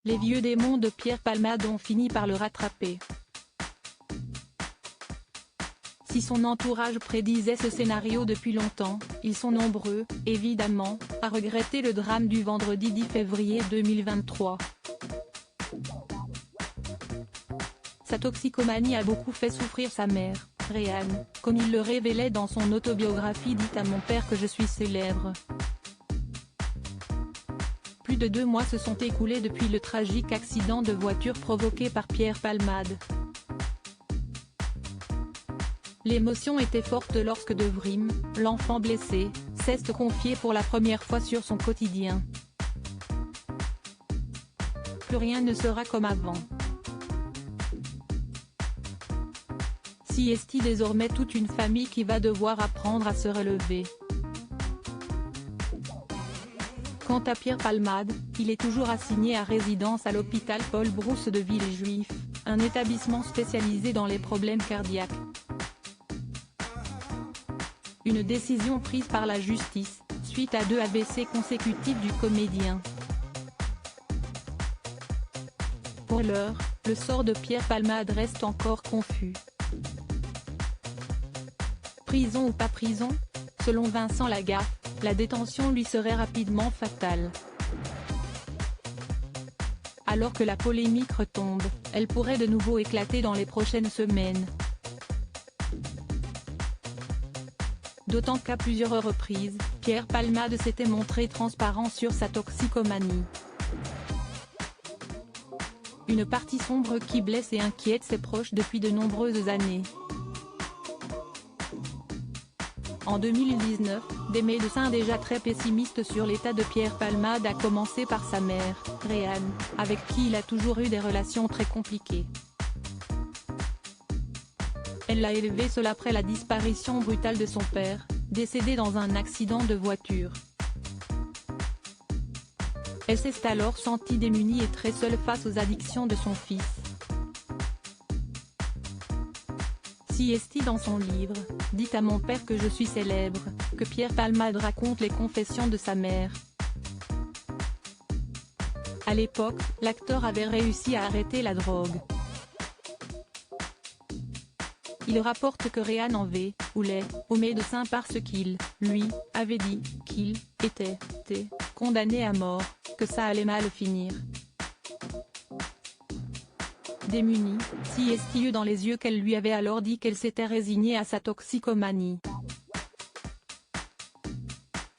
Les vieux démons de Pierre Palmade ont fini par le rattraper. Si son entourage prédisait ce scénario depuis longtemps, ils sont nombreux, évidemment, à regretter le drame du vendredi 10 février 2023. Sa toxicomanie a beaucoup fait souffrir sa mère, Réanne, comme il le révélait dans son autobiographie « Dites à mon père que je suis célèbre ». Plus de 2 mois se sont écoulés depuis le tragique accident de voiture provoqué par Pierre Palmade. L'émotion était forte lorsque De Vrim, l'enfant blessé, s'est confié pour la première fois sur son quotidien. Plus rien ne sera comme avant. Si est désormais toute une famille qui va devoir apprendre à se relever. Quant à Pierre Palmade, il est toujours assigné à résidence à l'hôpital Paul Brousse de Villejuif, un établissement spécialisé dans les problèmes cardiaques. Une décision prise par la justice, suite à 2 AVC consécutifs du comédien. Pour l'heure, le sort de Pierre Palmade reste encore confus. Prison ou pas prison? Selon Vincent Lagaffe, la détention lui serait rapidement fatale. Alors que la polémique retombe, elle pourrait de nouveau éclater dans les prochaines semaines. D'autant qu'à plusieurs reprises, Pierre Palmade s'était montré transparent sur sa toxicomanie. Une partie sombre qui blesse et inquiète ses proches depuis de nombreuses années. En 2019, des médecins déjà très pessimistes sur l'état de Pierre Palmade, à commencer par sa mère, Réanne, avec qui il a toujours eu des relations très compliquées. Elle l'a élevé seul après la disparition brutale de son père, décédé dans un accident de voiture. Elle s'est alors sentie démunie et très seule face aux addictions de son fils. Si est dans son livre « Dites à mon père que je suis célèbre », que Pierre Palmade raconte les confessions de sa mère. À l'époque, l'acteur avait réussi à arrêter la drogue. Il rapporte que Réanne en voulait au médecin parce qu'il, lui, avait dit qu'il était condamné à mort, que ça allait mal finir. Démunie, si est eu dans les yeux qu'elle lui avait alors dit qu'elle s'était résignée à sa toxicomanie.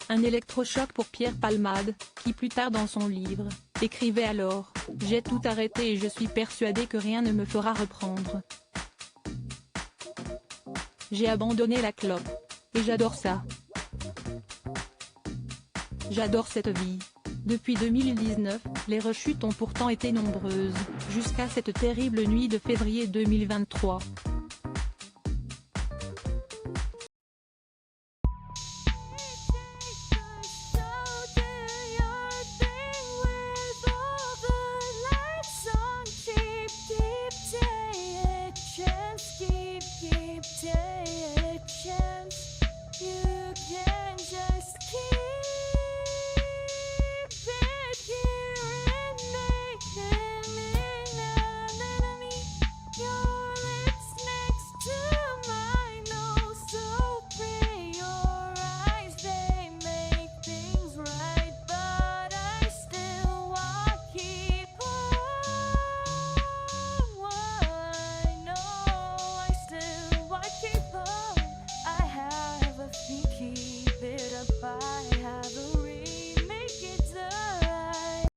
Un électrochoc pour Pierre Palmade, qui plus tard dans son livre, écrivait alors « J'ai tout arrêté et je suis persuadé que rien ne me fera reprendre. J'ai abandonné la clope. Et j'adore ça. J'adore cette vie. » Depuis 2019, les rechutes ont pourtant été nombreuses, jusqu'à cette terrible nuit de février 2023.